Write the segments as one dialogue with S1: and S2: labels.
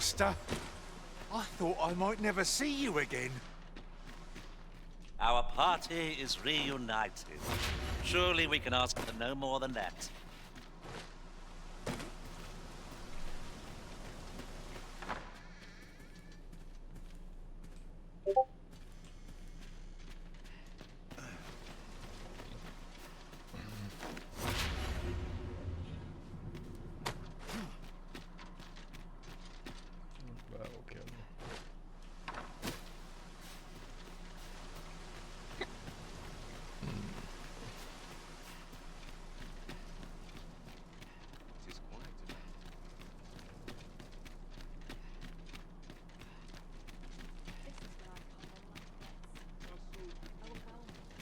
S1: Master. I thought I might never see you again.
S2: Our party is reunited. Surely we can ask for no more than that.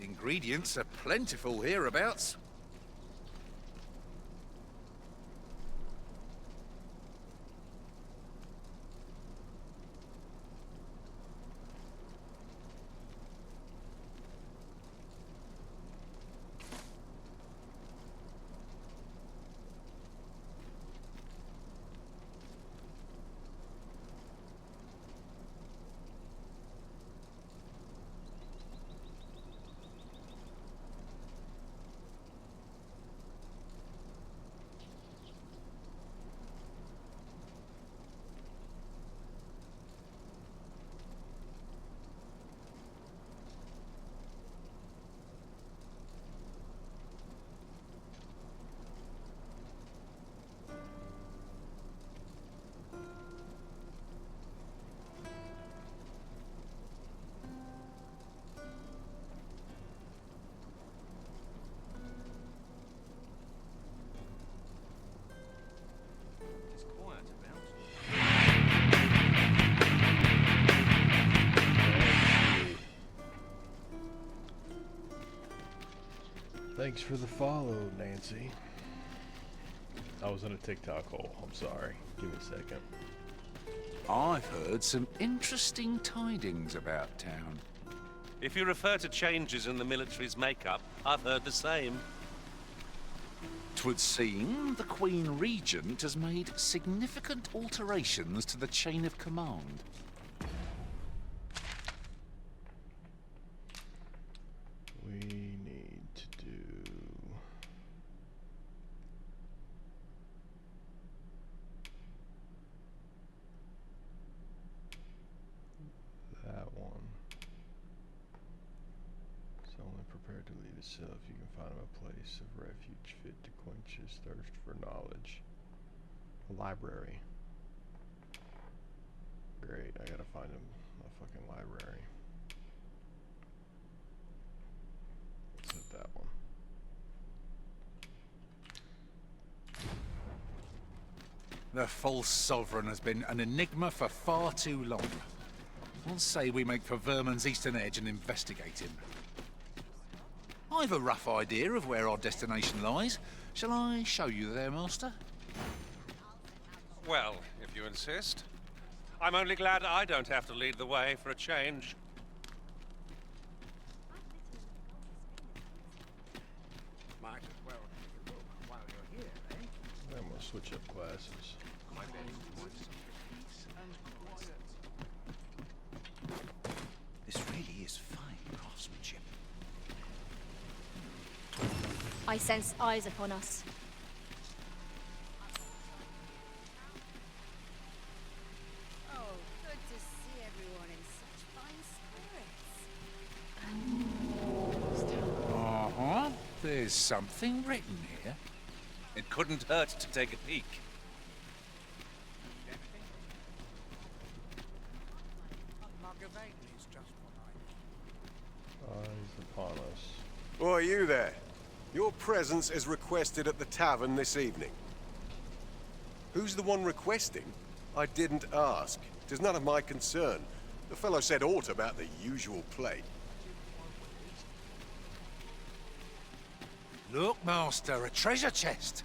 S1: Ingredients are plentiful hereabouts.
S3: Thanks for the follow, Nancy. I was in a TikTok hole. I'm sorry. Give me a second.
S1: I've heard some interesting tidings about town.
S4: If you refer to changes in the military's makeup, I've heard the same.
S1: 'Twould seem the Queen Regent has made significant alterations to the chain of command.
S3: We need to do... that one. It's only prepared to lead itself. You can find him a place of refuge fit to quench his thirst for knowledge. A library. Great, I gotta find him a fucking library. Let's hit that one.
S1: The false sovereign has been an enigma for far too long. I'll say we make for Vermin's eastern edge and investigate him. I've a rough idea of where our destination lies. Shall I show you there, Master?
S4: Well, if you insist. I'm only glad I don't have to lead the way for a change.
S1: Might as well take a look while you're here, eh?
S3: I'm gonna switch up classes.
S1: This really is fine craftsmanship.
S5: I sense eyes upon us.
S6: Oh, good to see everyone in such fine spirits.
S1: Uh-huh. There's something written here.
S4: It couldn't hurt to take a peek.
S3: Eyes upon us.
S7: Why, you there? Your presence is requested at the tavern this evening. Who's the one requesting? I didn't ask. It is none of my concern. The fellow said aught about the usual plate.
S1: Look, Master, a treasure chest.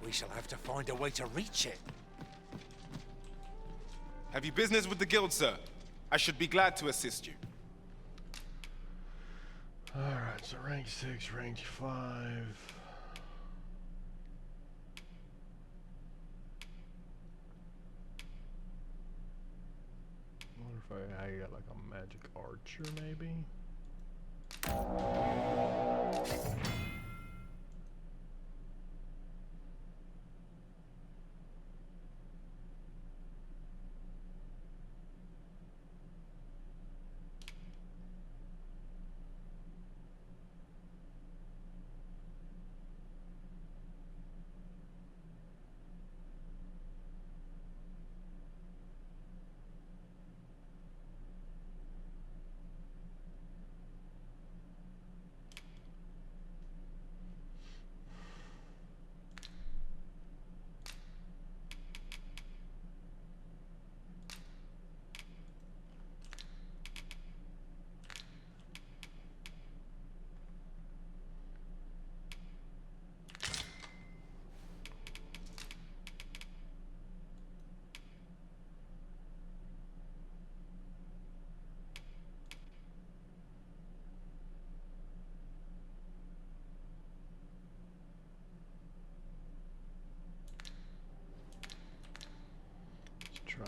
S1: We shall have to find a way to reach it.
S8: Have you business with the guild, sir? I should be glad to assist you.
S3: Alright, so rank 6, rank 5. I got like a magic archer, maybe?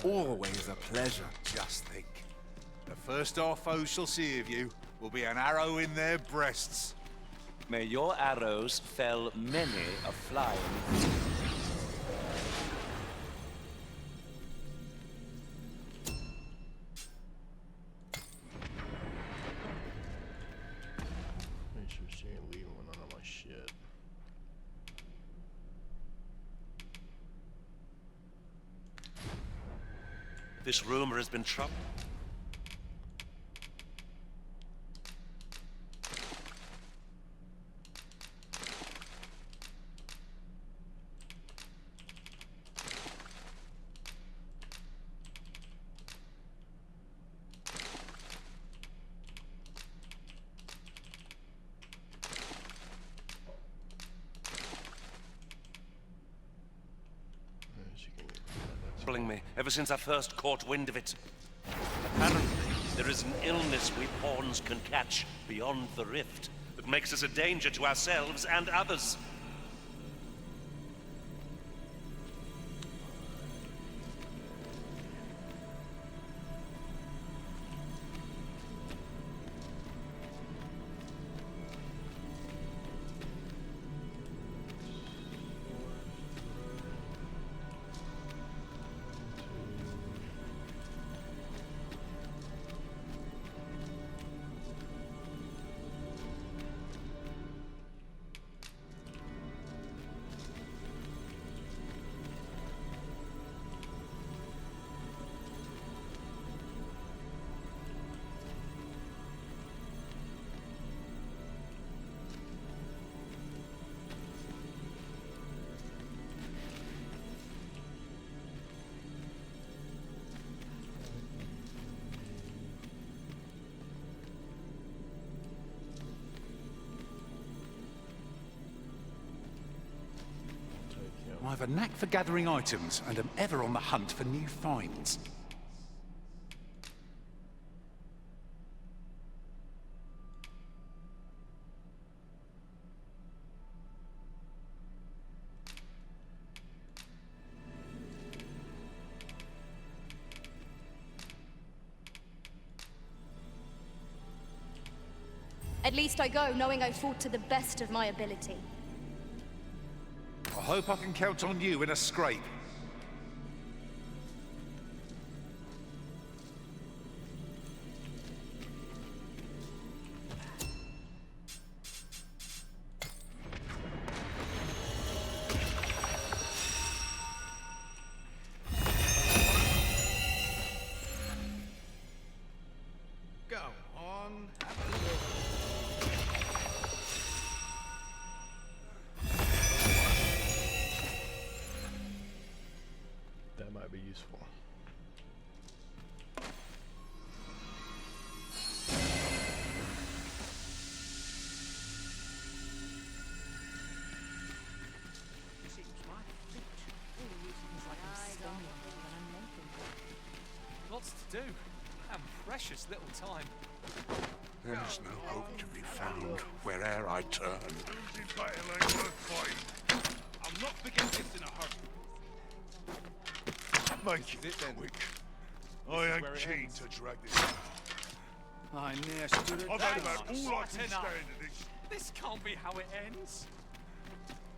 S1: Always a pleasure. Just think. The first our foes shall see of you will be an arrow in their breasts.
S2: May your arrows fell many a flying.
S3: Make sure she ain't leaving with none of my shit.
S2: This rumor has been troubled. Troubling me ever since I first caught wind of it. Apparently, there is an illness we pawns can catch beyond the rift that makes us a danger to ourselves and others.
S1: I have a knack for gathering items and am ever on the hunt for new finds.
S5: At least I go knowing I fought to the best of my ability.
S1: I hope I can count on you in a scrape.
S8: Go on.
S3: That might be useful.
S9: Lots to do, and precious little time.
S10: There's no hope to be found where'er I turn.
S8: I'll not begin this in a hurry.
S10: Make it quick. I ain't a chain to drag this out.
S1: I near stood it
S10: I've
S1: down.
S10: had about all I can
S9: Right
S10: stand
S9: enough.
S10: of this.
S9: This can't be how it ends.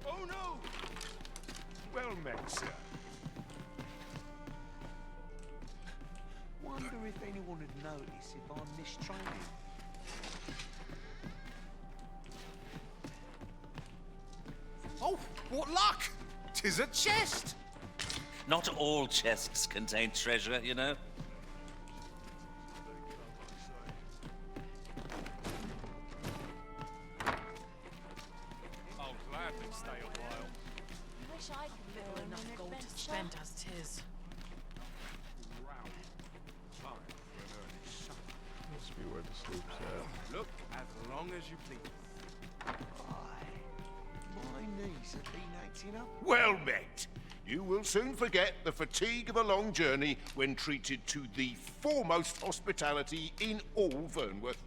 S10: Oh no! Well met, sir.
S11: Wonder if anyone would notice if I'm mistraining.
S1: Oh, what luck! 'Tis a chest!
S2: Not all chests contain treasure, you know.
S9: I'll gladly stay a while.
S6: Wish I could
S12: Little
S6: learn
S12: enough
S6: an
S12: gold to
S6: adventure.
S12: spend as 'tis.
S3: Must be where the sloop's at.
S10: Look as long as you please.
S11: My knees have been acting up.
S10: Well met. You will soon forget the fatigue of a long journey when treated to the foremost hospitality in all Vernworth.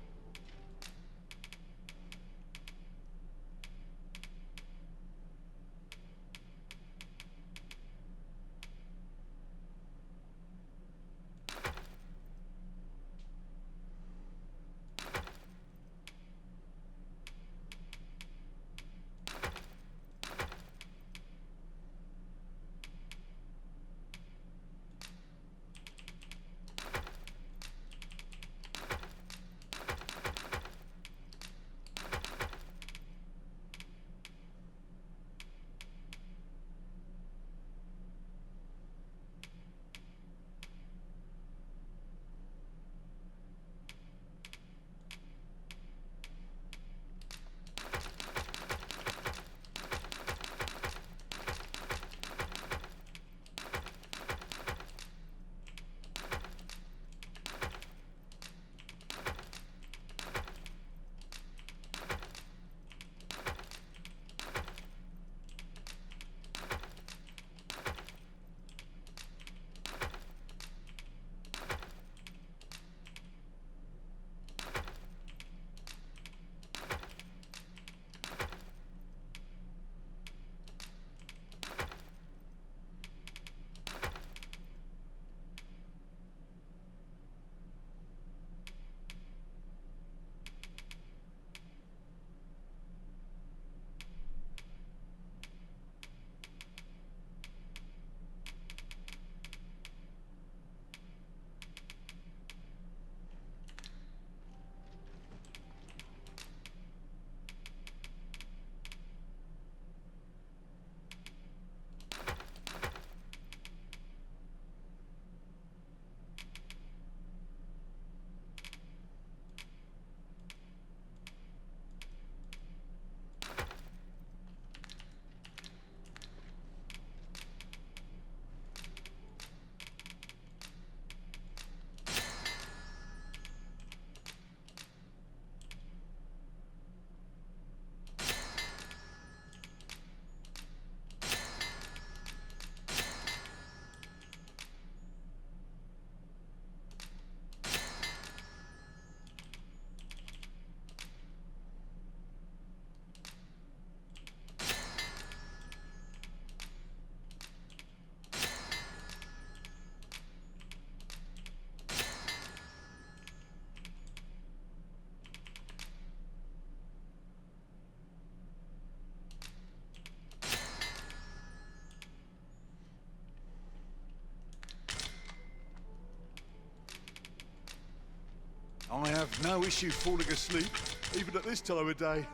S1: I have no issue falling asleep, even at this time of day.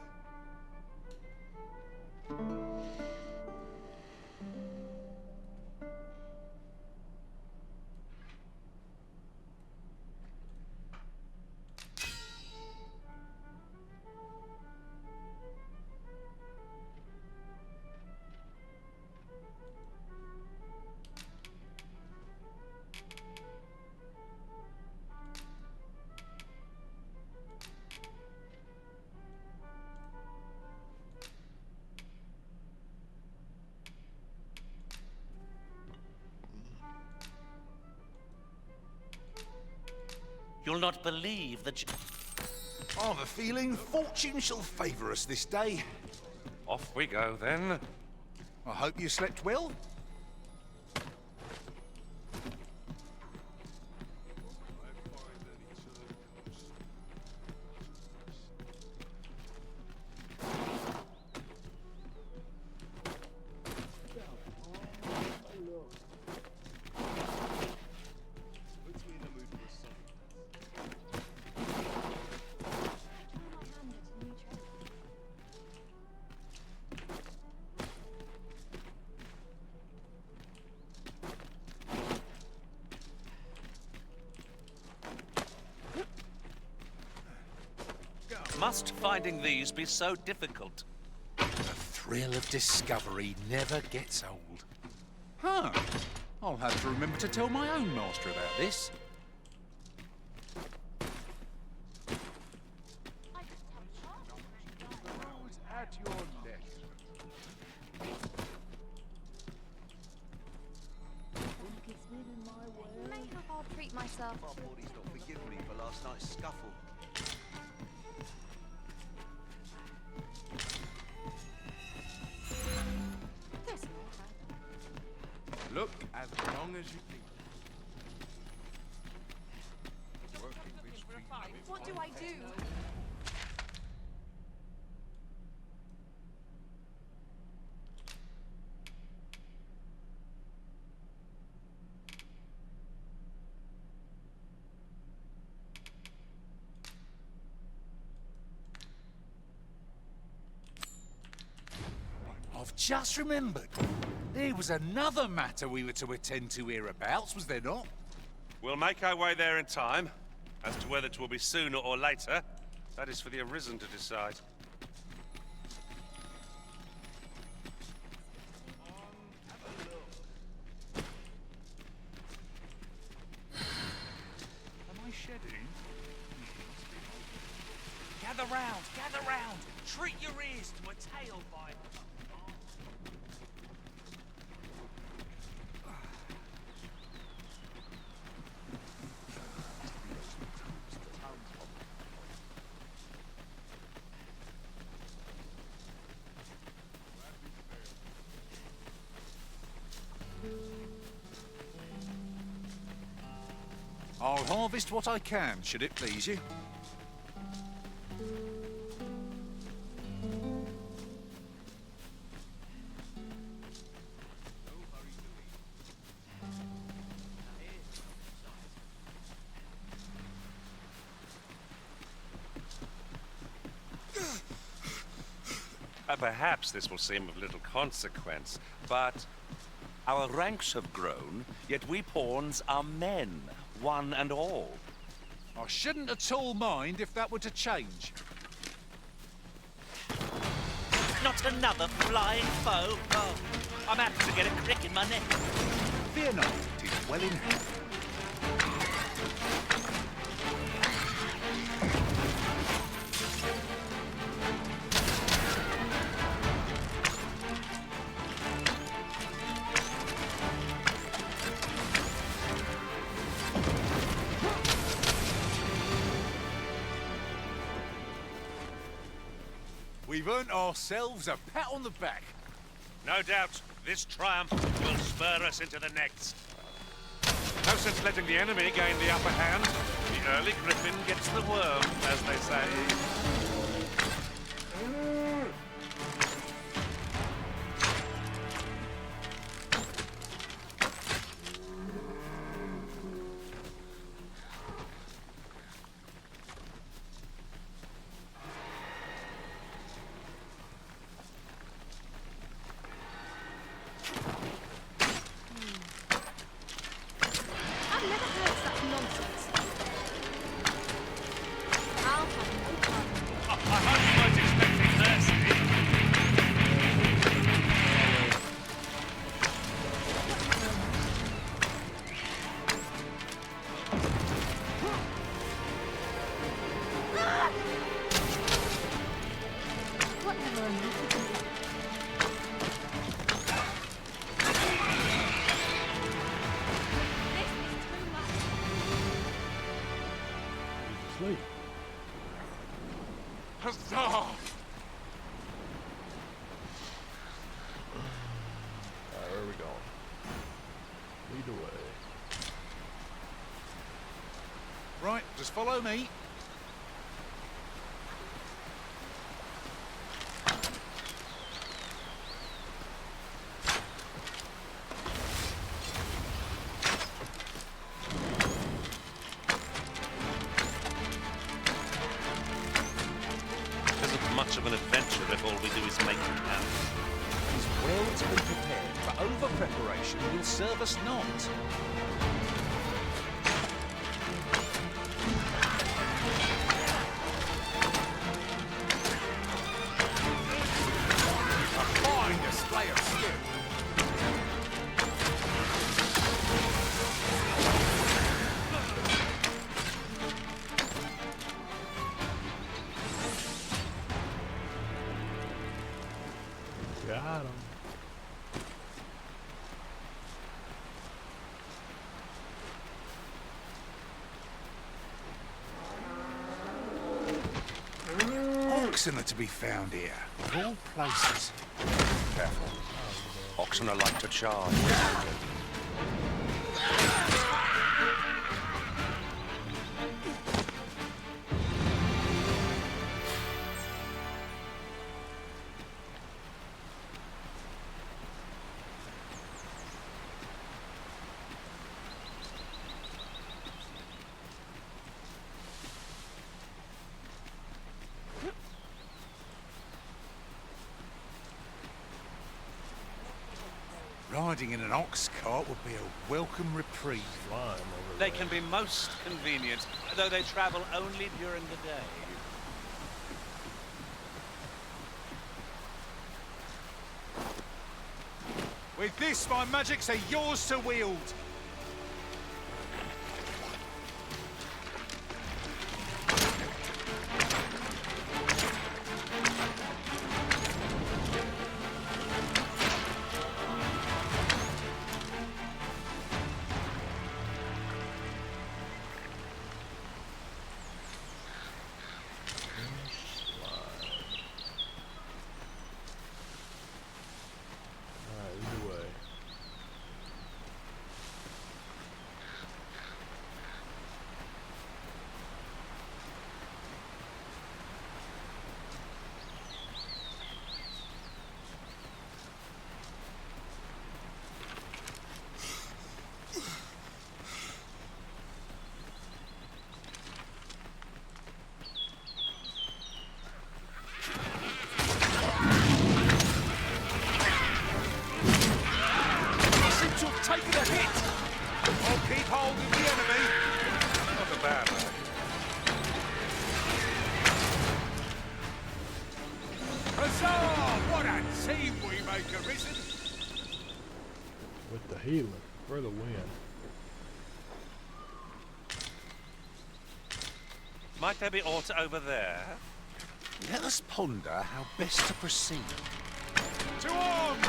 S2: You'll not believe that.
S1: I've a feeling fortune shall favour us this day.
S4: Off we go then.
S1: I hope you slept well.
S2: must finding these be so difficult?
S1: The thrill of discovery never gets old. Huh. I'll have to remember to tell my own master about this.
S10: Who's at your neck?
S6: Maybe I'll treat myself.
S11: My body's not forgiving me for last night's scuffle.
S6: There's no time.
S8: Look as long as you please.
S5: What do I do?
S1: I've just remembered. There was another matter we were to attend to hereabouts, was there not?
S4: We'll make our way there in time. As to whether it will be sooner or later, that is for the Arisen to decide.
S1: Am I shedding?
S9: Gather round, gather round. Treat your ears to a tale by
S1: I'll harvest what I can, should it please you.
S4: Perhaps this will seem of little consequence, but our ranks have grown, yet we pawns are men, one and all.
S1: I shouldn't at all mind if that were to change.
S2: Not another flying foe? Oh, I'm apt to get a crick in my neck.
S1: Fear not, it is well in hand. We've earned ourselves a pat on the back.
S4: No doubt, this triumph will spur us into the next. No sense letting the enemy gain the upper hand. The early griffin gets the worm, as they say.
S5: I've never heard such nonsense. I'll have no part.
S4: I hope you weren't expecting mercy.
S5: Whatever I need to do. This is too much.
S3: Sleep.
S8: Huzzah!
S3: Where are we going? Lead the way.
S1: Right, just follow me.
S4: Isn't much of an adventure if all we do is make it out.
S1: As well to be prepared, for over-preparation will serve us not. Oxen are to be found here, of all places.
S2: Careful. Oxen are like to charge.
S1: Riding in an ox cart would be a welcome reprieve.
S4: They can be most convenient, though they travel only during the day.
S1: With this, my magics are yours to wield.
S3: With the healing for the win.
S4: Might there be aught over there?
S1: Let us ponder how best to proceed.
S4: To arms!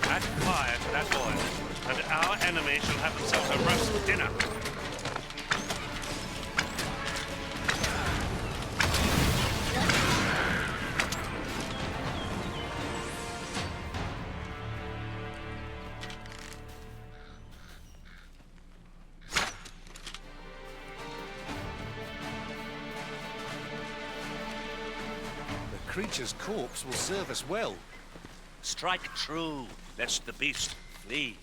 S4: Add fire to that oil, and our enemy shall have themselves a roast dinner.
S1: The creature's corpse will serve us well.
S2: Strike true, lest the beast flee.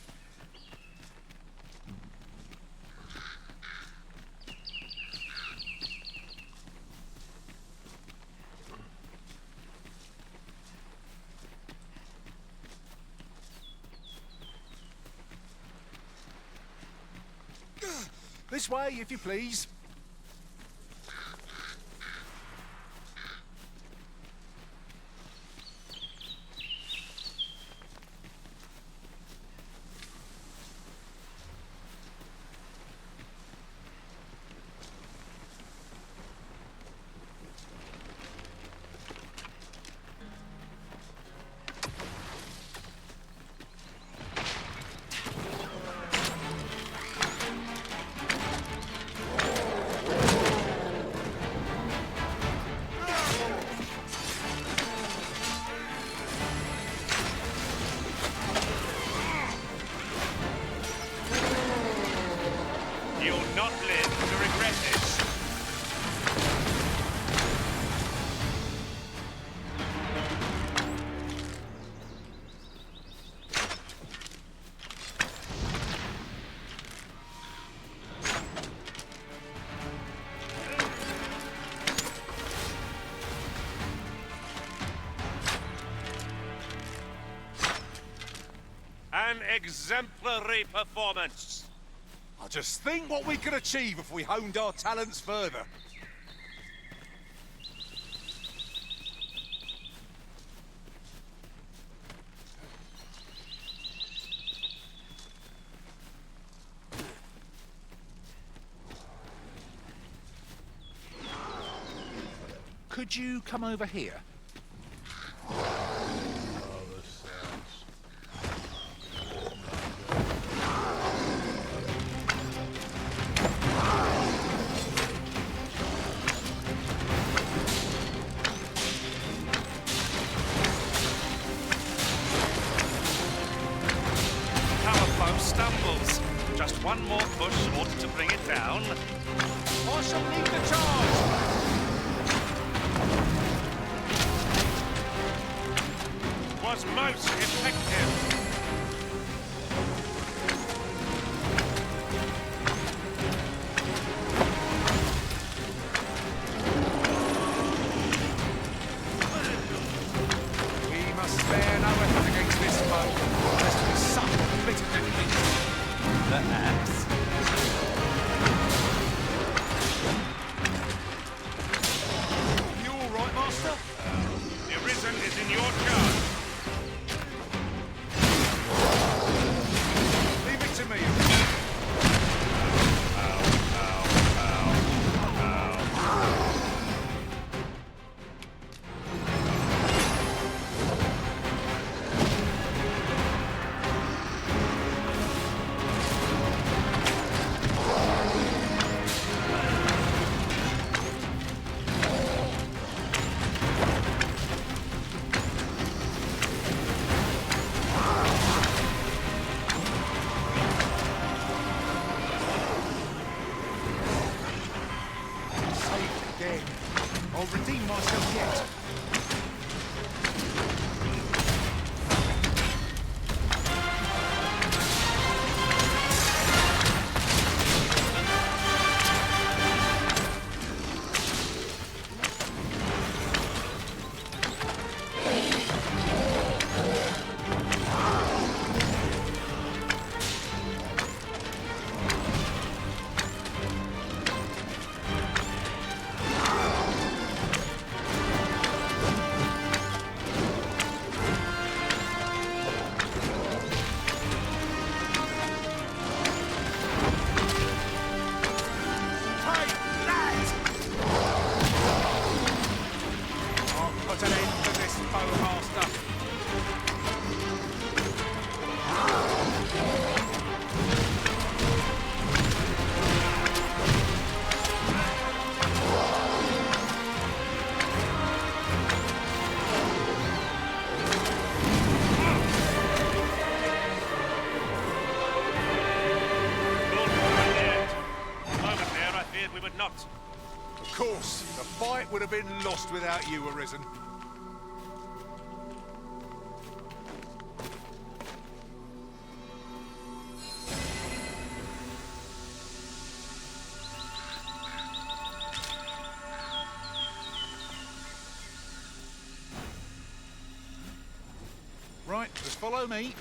S1: This way, if you please.
S4: You'll not live to regret this. An exemplary performance.
S1: I just think what we could achieve if we honed our talents further. Could you come over here?
S4: bring it down.
S1: I shall lead the charge!
S4: Was most effective.
S1: We must spare no effort against this foe, lest we suffer bitter defeat.
S2: Perhaps.
S1: You all right, Master?
S4: The Arisen is in your charge.
S1: Leave it to me. I'll redeem myself yet. Put an end to this foe, Master.
S4: We would not.
S1: Of course, the fight would have been lost without you, Arisen. Right, just follow me.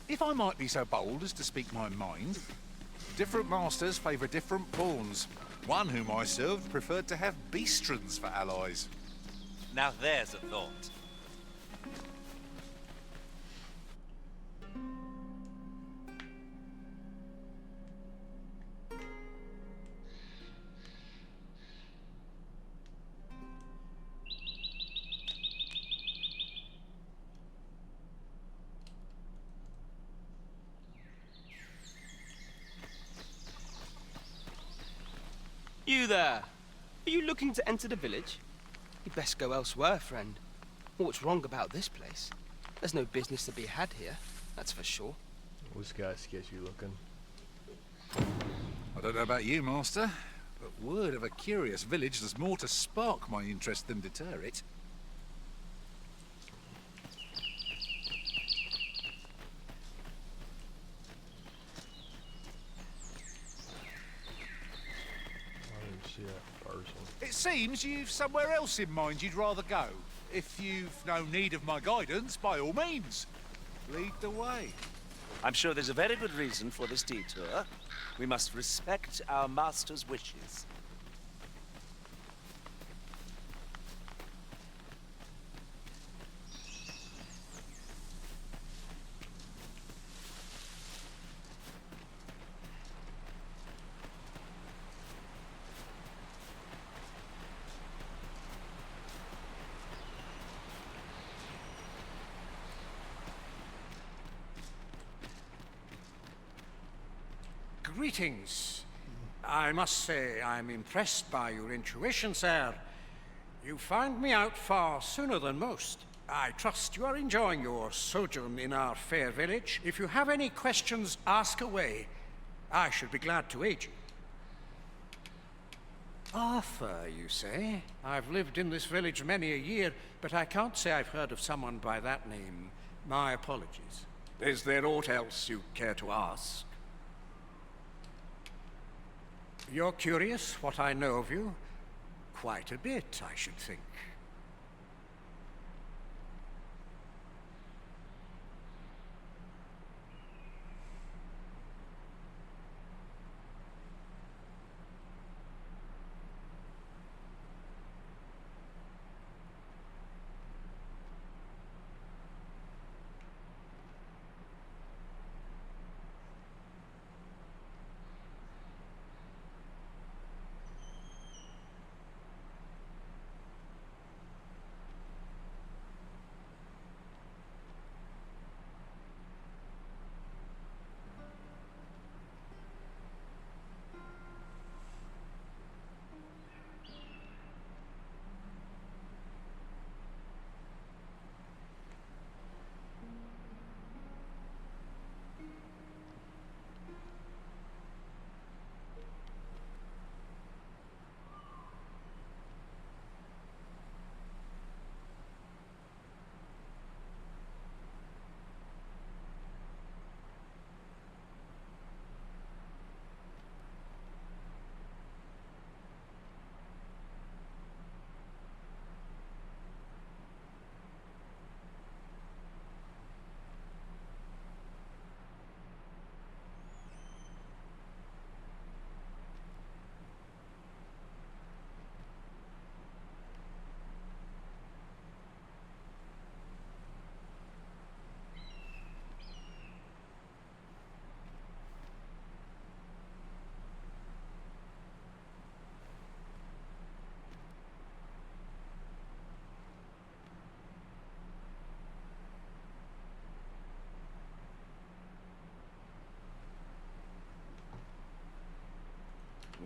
S1: If I might be so bold as to speak my mind, different masters favour different pawns. One whom I served preferred to have beastrons for allies.
S2: Now there's a thought.
S12: You there! Are you looking to enter the village? You'd best go elsewhere, friend. What's wrong about this place? There's no business to be had here, that's for sure.
S3: This guy's sketchy looking.
S1: I don't know about you, Master, but word of a curious village does more to spark my interest than deter it. It seems you've somewhere else in mind you'd rather go. If you've no need of my guidance, by all means, lead the way.
S2: I'm sure there's a very good reason for this detour. We must respect our master's wishes.
S13: greetings. I must say I'm impressed by your intuition, sir. You found me out far sooner than most. I trust you are enjoying your sojourn in our fair village. If you have any questions, ask away. I should be glad to aid you. Arthur, you say? I've lived in this village many a year, but I can't say I've heard of someone by that name. My apologies. Is there aught else you care to ask? You're curious what I know of you? Quite a bit, I should think.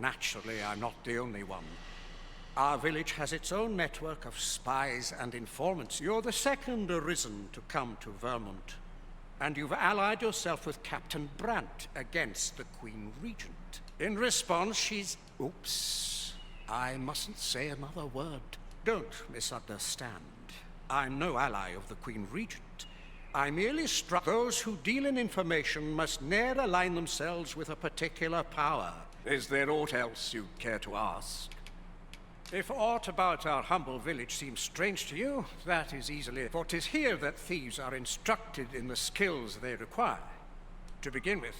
S13: Naturally, I'm not the only one. Our village has its own network of spies and informants. You're the second arisen to come to Vermont. And you've allied yourself with Captain Brandt against the Queen Regent. In response, she's... Oops. I mustn't say another word. Don't misunderstand. I'm no ally of the Queen Regent. I merely struck those who deal in information must ne'er align themselves with a particular power. Is there aught else you care to ask? If aught about our humble village seems strange to you, that is easily, for 'tis here that thieves are instructed in the skills they require. To begin with,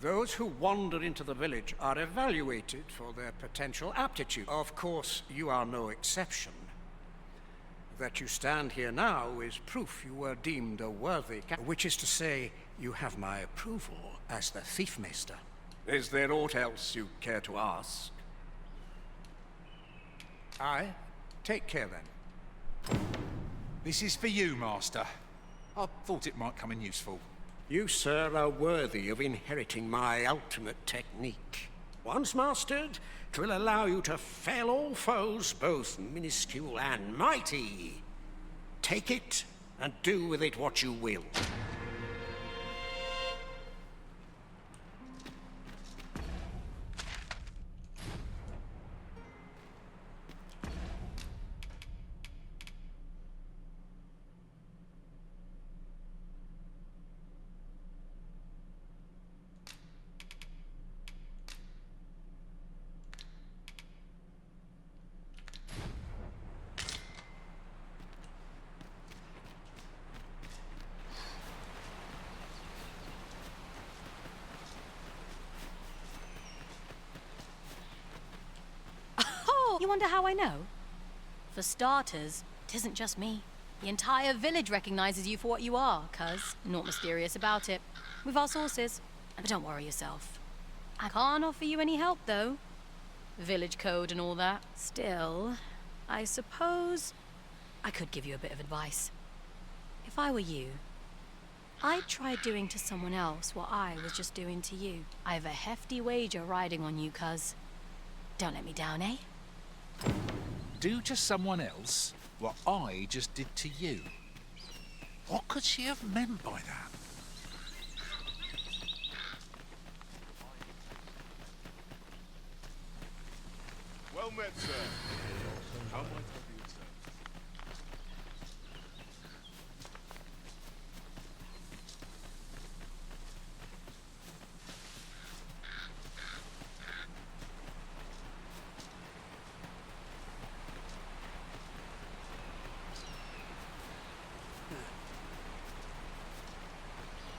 S13: those who wander into the village are evaluated for their potential aptitude. Of course, you are no exception. That you stand here now is proof you were deemed a worthy which is to say, you have my approval as the Thiefmeister. Is there aught else you care to ask? Aye. Take care, then.
S1: This is for you, Master. I thought it might come in useful.
S13: You, sir, are worthy of inheriting my ultimate technique. Once mastered, 'twill allow you to fell all foes, both minuscule and mighty. Take it, and do with it what you will.
S5: You wonder how I know? For starters, it isn't just me. The entire village recognizes you for what you are, cuz. Not mysterious about it. We've our sources. But don't worry yourself. I can't offer you any help, though. Village code and all that. Still, I suppose I could give you a bit of advice. If I were you, I tried doing to someone else what I was just doing to you. I have a hefty wager riding on you, cuz. Don't let me down, eh?
S1: Do to someone else what I just did to you. What could she have meant by that?
S10: Well met, sir. How might I be of service?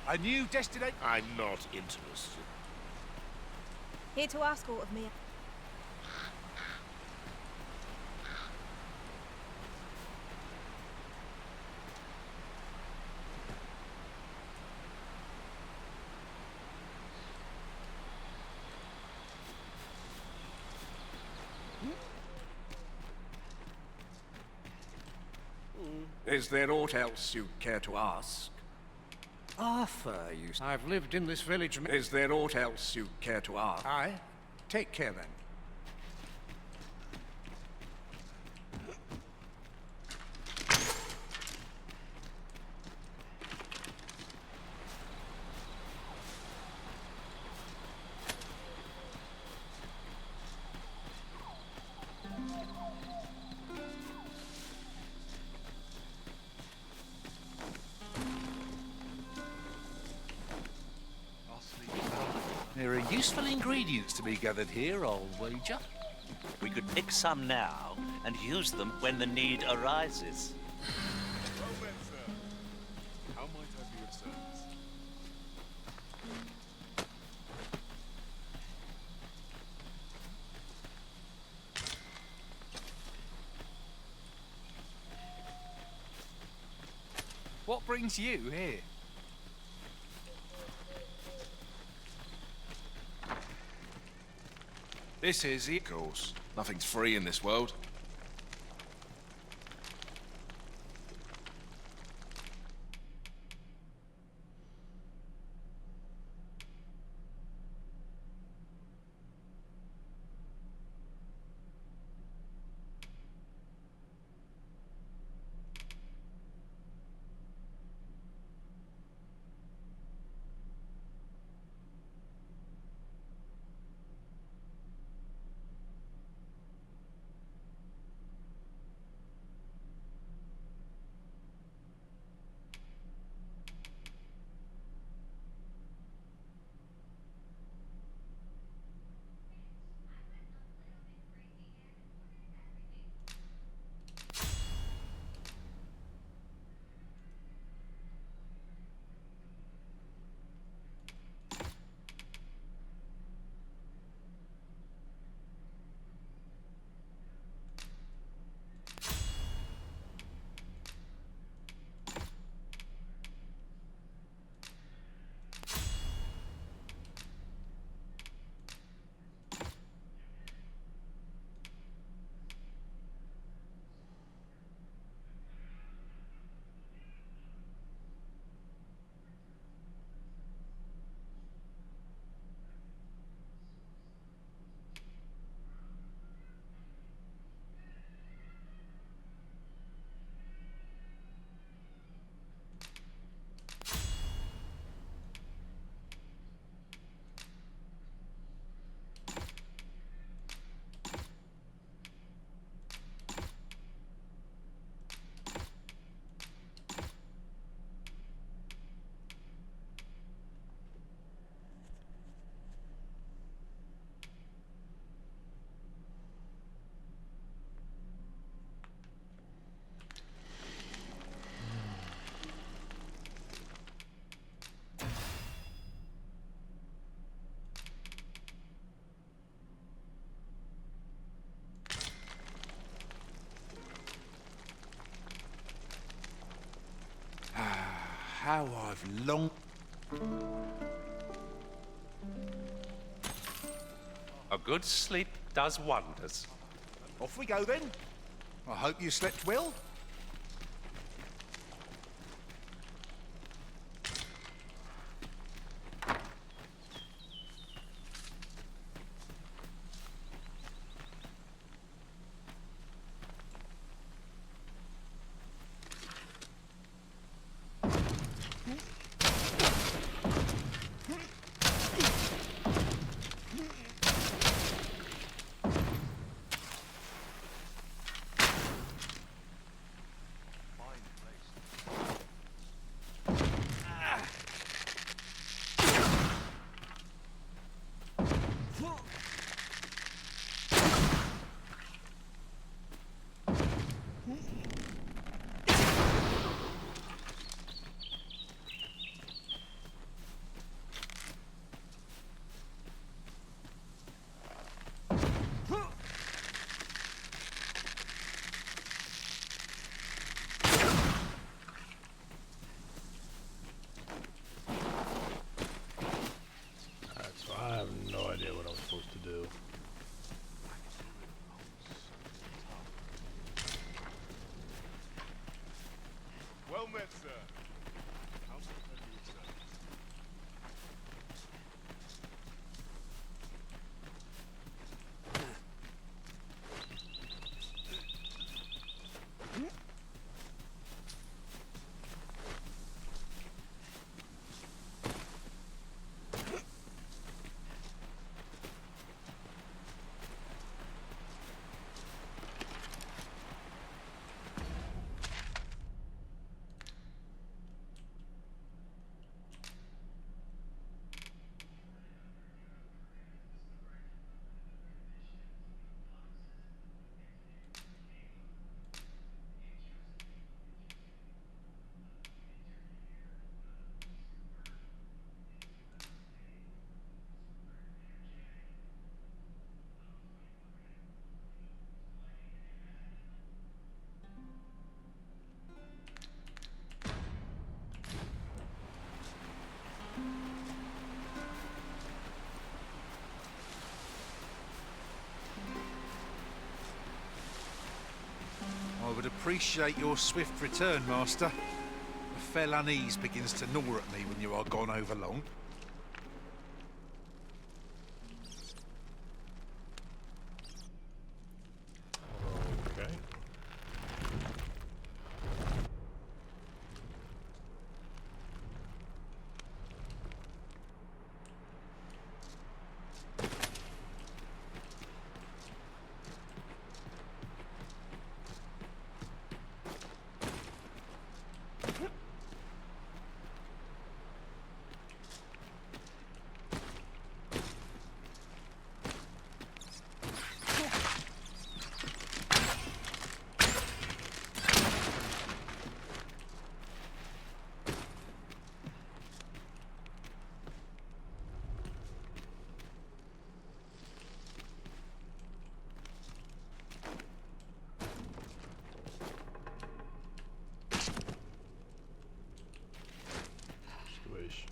S1: A new destination.
S10: I'm not interested.
S6: Here to ask all of me.
S13: Is there aught else you care to ask? Arthur, I've lived in this village. Is there aught else you care to ask? Aye. Take care then.
S1: There are useful ingredients to be gathered here, I'll wager.
S2: We could pick some now and use them when the need arises.
S10: Well met, sir. How might I be of service?
S1: What brings you here? This is it.
S8: Of course. Nothing's free in this world.
S1: How I've long...
S2: A good sleep does wonders.
S1: Off we go then. I hope you slept well. Appreciate your swift return, Master. A fell unease begins to gnaw at me when you are gone over long.
S3: Okay. Squish.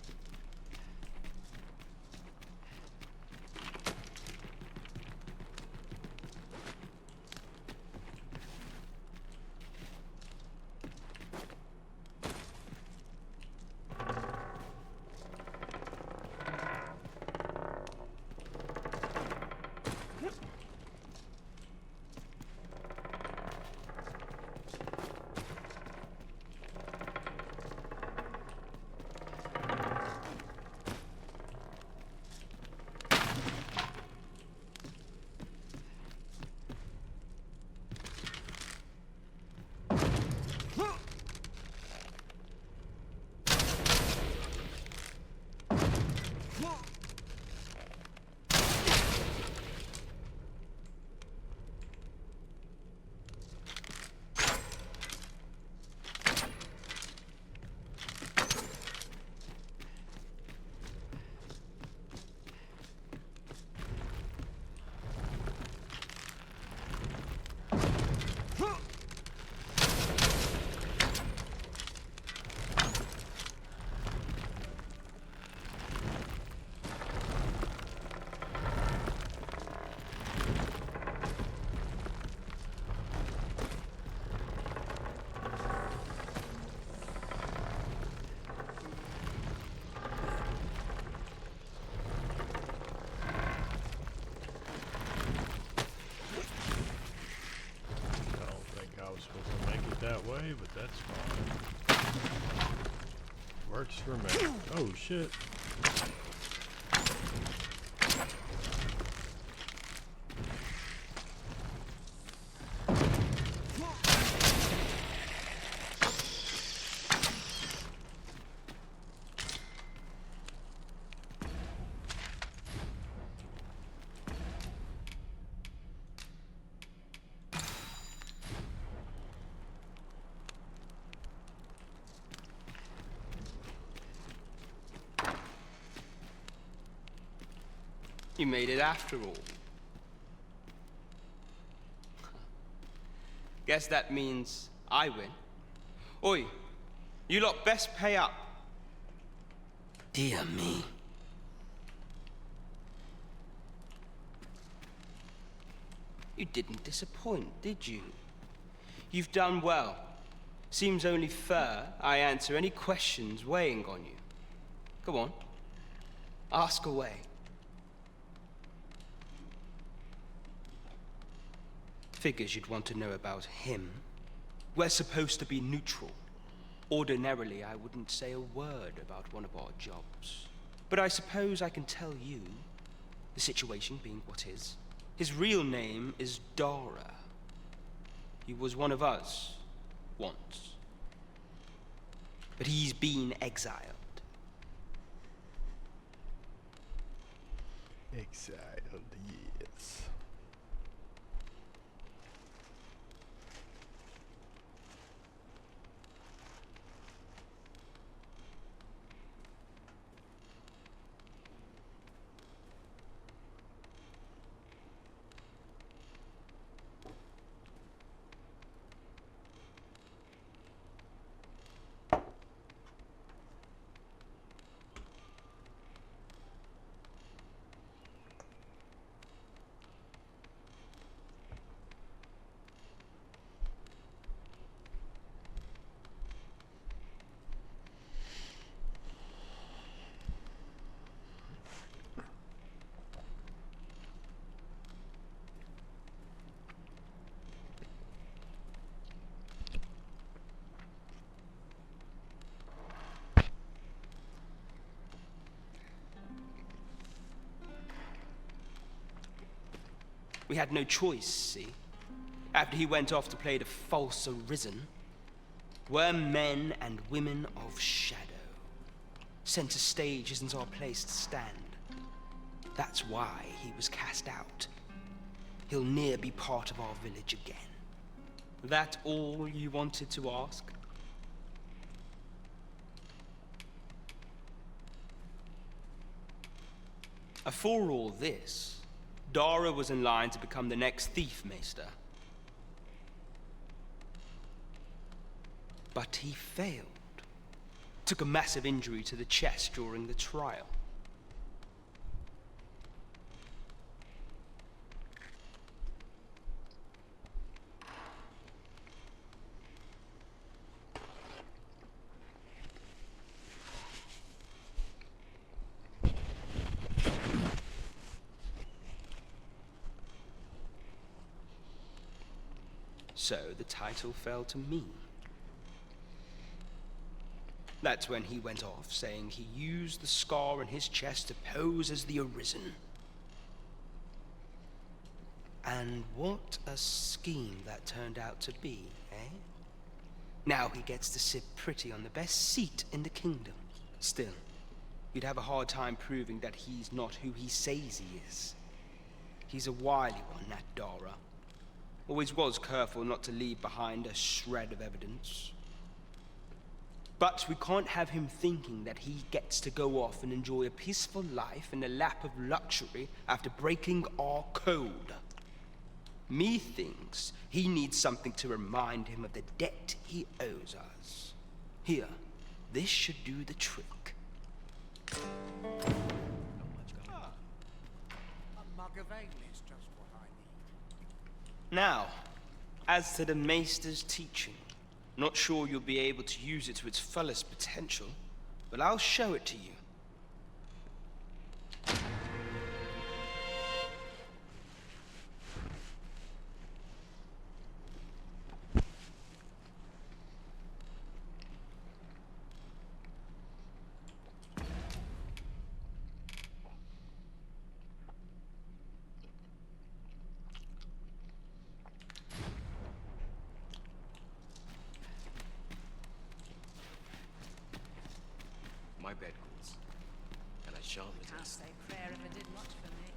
S3: That way, but that's fine. Works for me. Oh shit.
S12: You made it after all. Guess that means I win. Oi, you lot best pay up.
S14: Dear me.
S12: You didn't disappoint, did you? You've done well. Seems only fair I answer any questions weighing on you. Go on. Ask away. Figures you'd want to know about him. We're supposed to be neutral. Ordinarily, I wouldn't say a word about one of our jobs. But I suppose I can tell you, the situation being what is. His real name is Dara. He was one of us, once. But he's been exiled.
S3: Exiled, yes.
S12: We had no choice, see? After he went off to play the false arisen, we're men and women of shadow. Center stage isn't our place to stand. That's why he was cast out. He'll ne'er be part of our village again. That all you wanted to ask? For all this, Dara was in line to become the next thief maester. But he failed. Took a massive injury to the chest during the trial. So the title fell to me. That's when he went off, saying he used the scar on his chest to pose as the Arisen. And what a scheme that turned out to be, eh? Now he gets to sit pretty on the best seat in the kingdom. Still, you'd have a hard time proving that he's not who he says he is. He's a wily one, that Dara. Always was careful not to leave behind a shred of evidence. But we can't have him thinking that he gets to go off and enjoy a peaceful life in a lap of luxury after breaking our code. Methinks he needs something to remind him of the debt he owes us. Here, this should do the trick.
S13: A mug of ale is just what I need.
S12: Now, as to the Maester's teaching, not sure you'll be able to use it to its fullest potential, but I'll show it to you.
S11: My bed calls, and I shan't
S6: Can't
S11: resist.
S6: say prayer if it did much for me.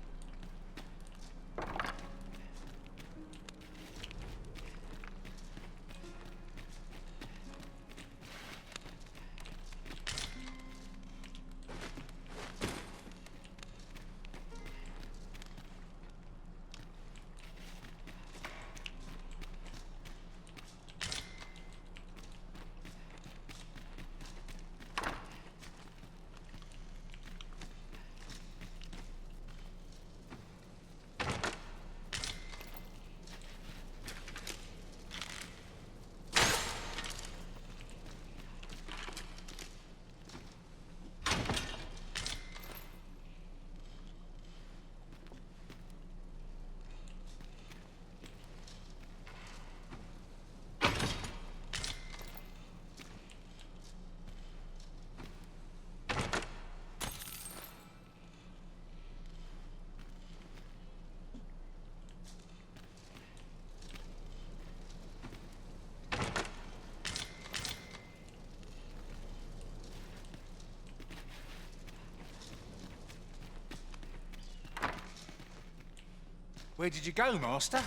S1: Where did you go, Master?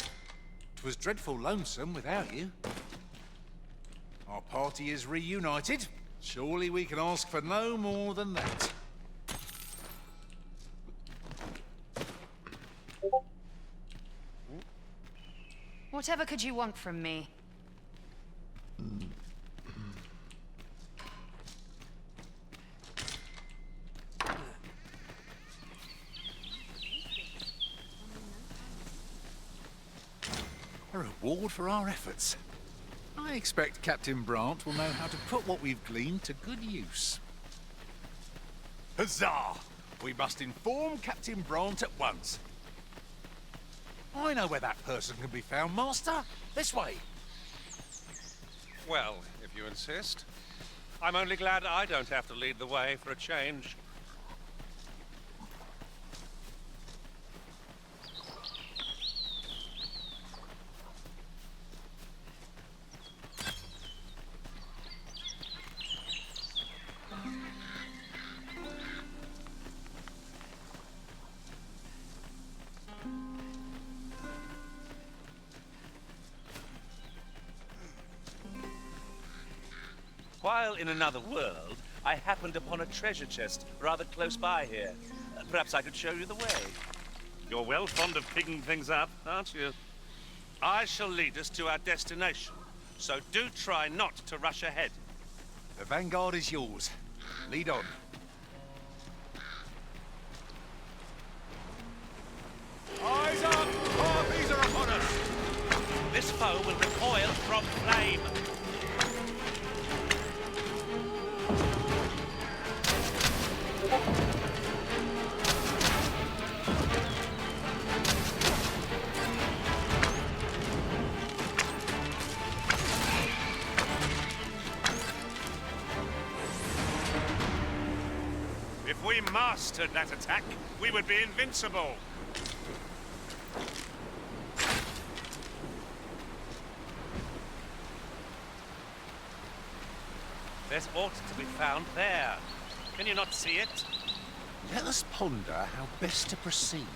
S1: 'Twas dreadful lonesome without you. Our party is reunited. Surely we can ask for no more than that.
S6: Whatever could you want from me?
S1: A reward for our efforts. I expect Captain Brandt will know how to put what we've gleaned to good use. Huzzah! We must inform Captain Brandt at once. I know where that person can be found, Master. This way.
S4: Well, if you insist. I'm only glad I don't have to lead the way for a change.
S2: While in another world, I happened upon a treasure chest rather close by here. Perhaps I could show you the way.
S4: You're well fond of picking things up, aren't you? I shall lead us to our destination, so do try not to rush ahead.
S1: The vanguard is yours. Lead on.
S4: Eyes up! Harpies are upon us!
S2: This foe will recoil from flame.
S4: If we mastered that attack, we would be invincible.
S2: There's ought to be found there. Can you not see it?
S1: Let us ponder how best to proceed.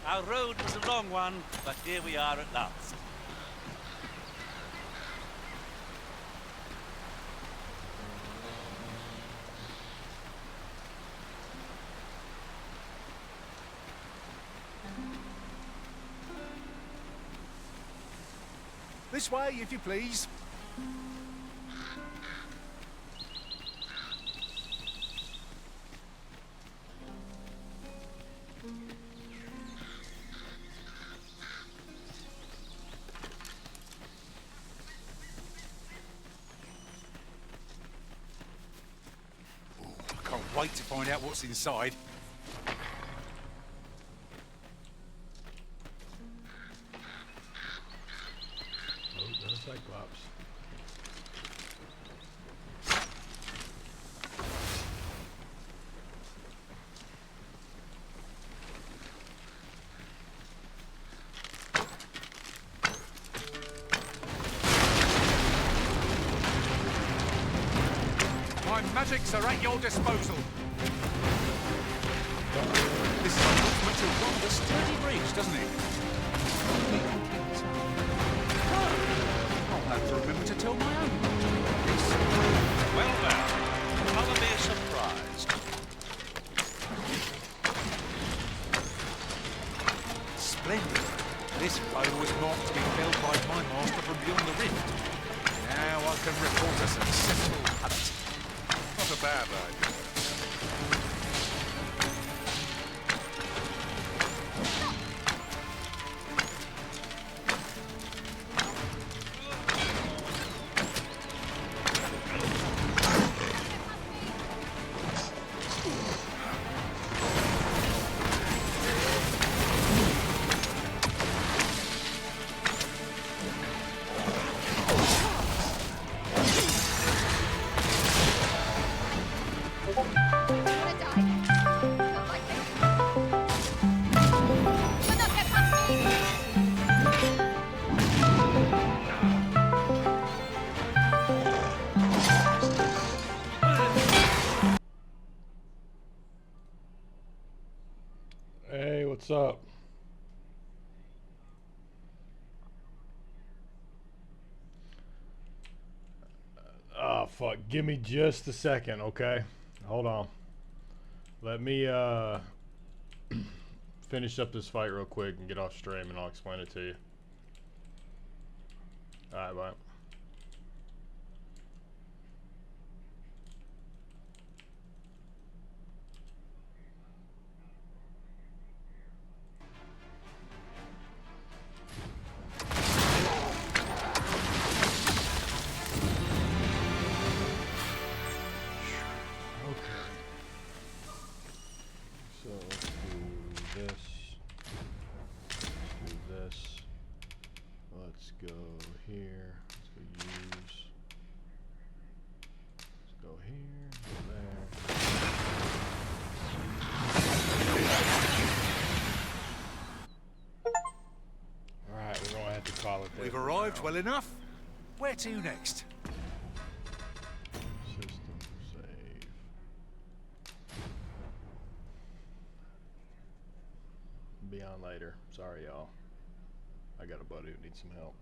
S2: Our road was a long one, but here we are at last.
S1: This way, if you please. I can't wait to find out what's inside.
S3: Cyclops.
S1: My magics are at your disposal. This looks to rather sturdy bridge, doesn't it? I'll have to remember to tell my own.
S2: Well, well, I'll be surprised.
S1: Splendid. This foe was marked to be felled by my master from beyond the rift. Now I can report a successful hunt. Not a bad idea.
S3: Hey, what's up? Oh, fuck. Give me just a second, okay? Hold on. Let me, finish up this fight real quick and get off stream and I'll explain it to you. Alright, bye.
S1: We've arrived well enough. Where to next?
S3: System save. Be on later. Sorry, y'all. I got a buddy who needs some help.